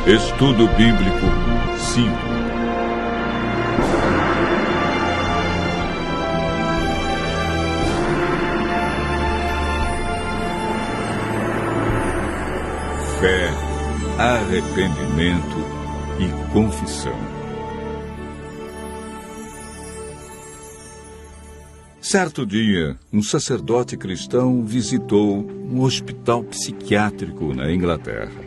Estudo Bíblico 5. Fé, arrependimento e confissão. Certo dia, um sacerdote cristão visitou um hospital psiquiátrico na Inglaterra.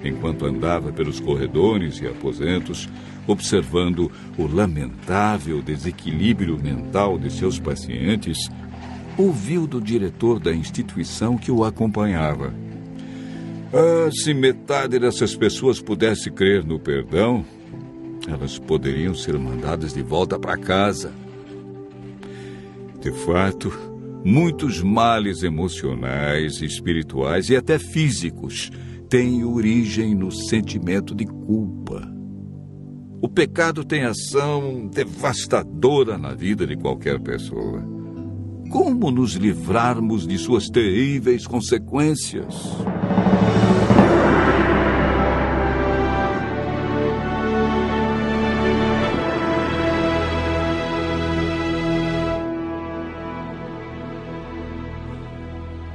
Enquanto andava pelos corredores e aposentos, observando o lamentável desequilíbrio mental de seus pacientes, ouviu do diretor da instituição que o acompanhava: se metade dessas pessoas pudesse crer no perdão, elas poderiam ser mandadas de volta para casa. De fato, muitos males emocionais, espirituais e até físicos têm origem no sentimento de culpa. O pecado tem ação devastadora na vida de qualquer pessoa. Como nos livrarmos de suas terríveis consequências?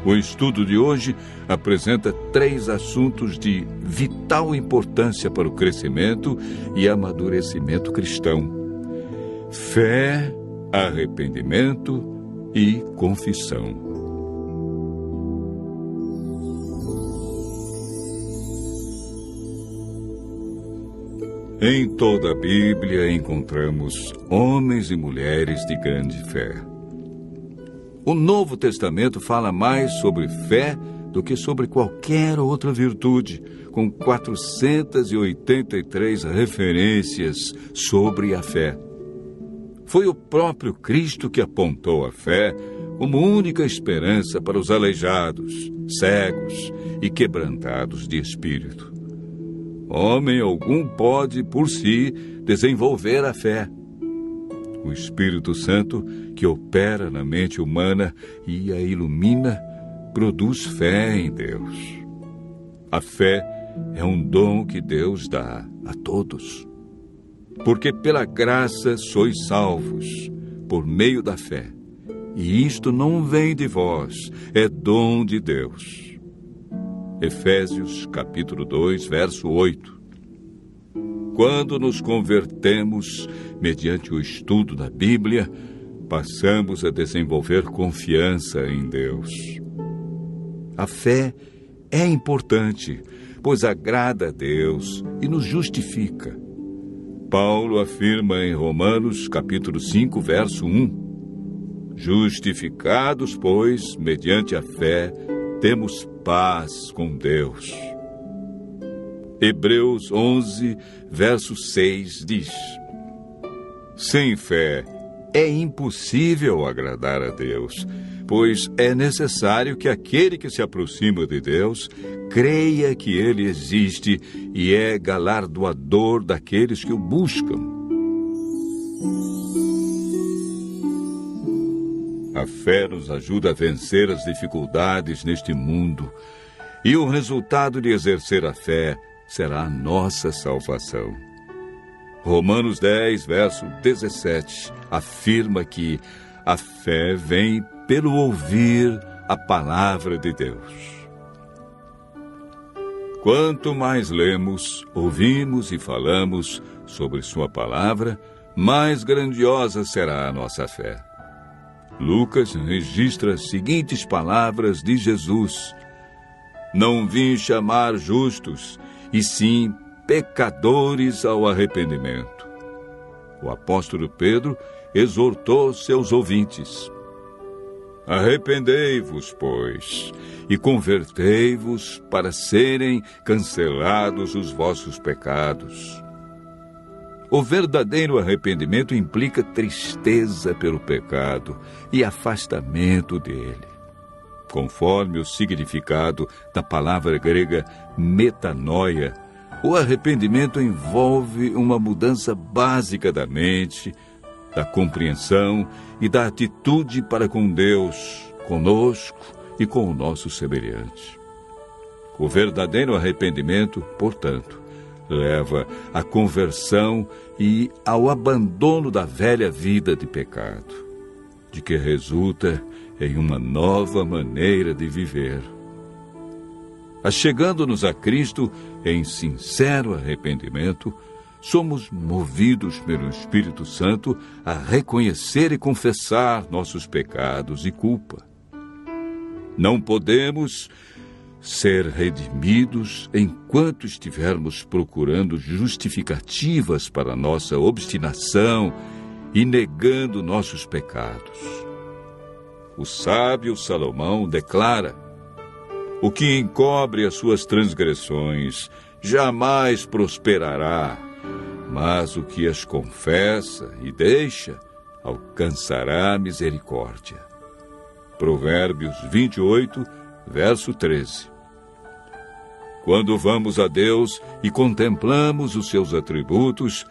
O estudo de hoje apresenta 3 assuntos de vital importância para o crescimento e amadurecimento cristão: fé, arrependimento e confissão. Em toda a Bíblia encontramos homens e mulheres de grande fé. O Novo Testamento fala mais sobre fé do que sobre qualquer outra virtude, com 483 referências sobre a fé. Foi o próprio Cristo que apontou a fé como única esperança para os aleijados, cegos e quebrantados de espírito. Homem algum pode, por si, desenvolver a fé. O Espírito Santo, que opera na mente humana e a ilumina, produz fé em Deus. A fé é um dom que Deus dá a todos. Porque pela graça sois salvos, por meio da fé. E isto não vem de vós, é dom de Deus. Efésios, capítulo 2, verso 8. Quando nos convertemos, mediante o estudo da Bíblia, passamos a desenvolver confiança em Deus. A fé é importante, pois agrada a Deus e nos justifica. Paulo afirma em Romanos, capítulo 5, verso 1: Justificados, pois, mediante a fé, temos paz com Deus. Hebreus 11, verso 6 diz: Sem fé é impossível agradar a Deus, pois é necessário que aquele que se aproxima de Deus creia que Ele existe e é galardoador daqueles que o buscam. A fé nos ajuda a vencer as dificuldades neste mundo, e o resultado de exercer a fé será a nossa salvação. Romanos 10, verso 17, afirma que a fé vem pelo ouvir a palavra de Deus. Quanto mais lemos, ouvimos e falamos sobre sua palavra, mais grandiosa será a nossa fé. Lucas registra as seguintes palavras de Jesus: Não vim chamar justos, e sim pecadores ao arrependimento. O apóstolo Pedro exortou seus ouvintes: Arrependei-vos, pois, e convertei-vos para serem cancelados os vossos pecados. O verdadeiro arrependimento implica tristeza pelo pecado e afastamento dele. Conforme o significado da palavra grega metanoia, o arrependimento envolve uma mudança básica da mente, da compreensão e da atitude para com Deus, conosco e com o nosso semelhante. O verdadeiro arrependimento, portanto, leva à conversão e ao abandono da velha vida de pecado, de que resulta em uma nova maneira de viver. Achegando-nos a Cristo em sincero arrependimento, somos movidos pelo Espírito Santo a reconhecer e confessar nossos pecados e culpa. Não podemos ser redimidos enquanto estivermos procurando justificativas para nossa obstinação e negando nossos pecados. O sábio Salomão declara: o que encobre as suas transgressões jamais prosperará, mas o que as confessa e deixa alcançará misericórdia. Provérbios 28, verso 13. Quando vamos a Deus e contemplamos os seus atributos,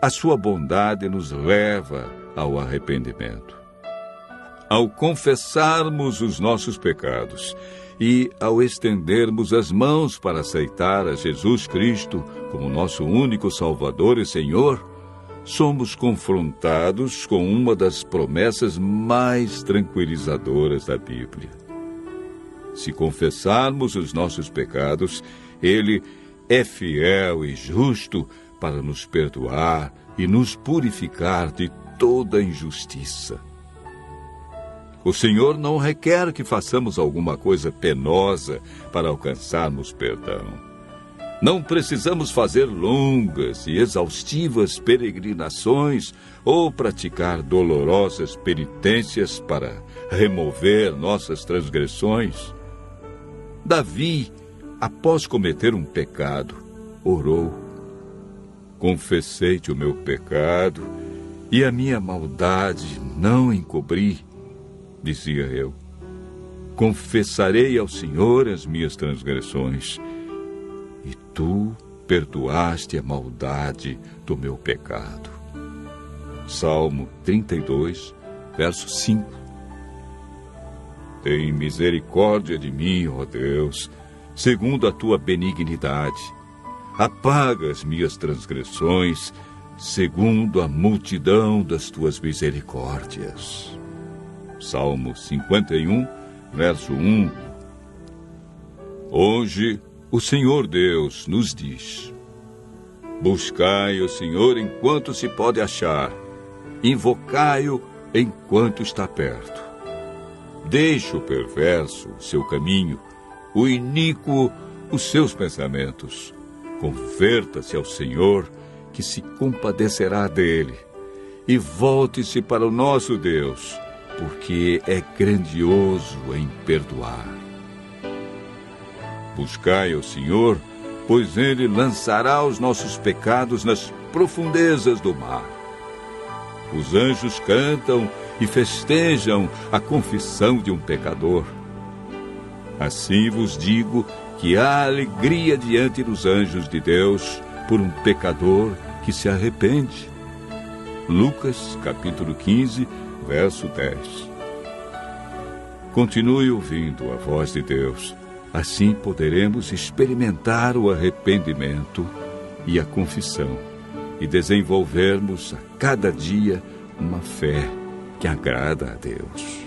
a sua bondade nos leva ao arrependimento. Ao confessarmos os nossos pecados e ao estendermos as mãos para aceitar a Jesus Cristo como nosso único Salvador e Senhor, somos confrontados com uma das promessas mais tranquilizadoras da Bíblia. Se confessarmos os nossos pecados, Ele é fiel e justo para nos perdoar e nos purificar de toda injustiça. O Senhor não requer que façamos alguma coisa penosa para alcançarmos perdão. Não precisamos fazer longas e exaustivas peregrinações ou praticar dolorosas penitências para remover nossas transgressões. Davi, após cometer um pecado, orou: confessei-te o meu pecado e a minha maldade não encobri. Dizia eu: confessarei ao Senhor as minhas transgressões, e tu perdoaste a maldade do meu pecado. Salmo 32, verso 5. Tem misericórdia de mim, ó Deus, segundo a tua benignidade. Apaga as minhas transgressões, segundo a multidão das tuas misericórdias. Salmo 51, verso 1. Hoje, o Senhor Deus nos diz: buscai o Senhor enquanto se pode achar, invocai-o enquanto está perto. Deixe o perverso o seu caminho, o iníquo os seus pensamentos. Converta-se ao Senhor, que se compadecerá dele, e volte-se para o nosso Deus, porque é grandioso em perdoar. Buscai ao Senhor, pois ele lançará os nossos pecados nas profundezas do mar. Os anjos cantam e festejam a confissão de um pecador. Assim vos digo que há alegria diante dos anjos de Deus por um pecador que se arrepende. Lucas, capítulo 15, verso 10. Continue ouvindo a voz de Deus. Assim poderemos experimentar o arrependimento e a confissão e desenvolvermos a cada dia uma fé que agrada a Deus.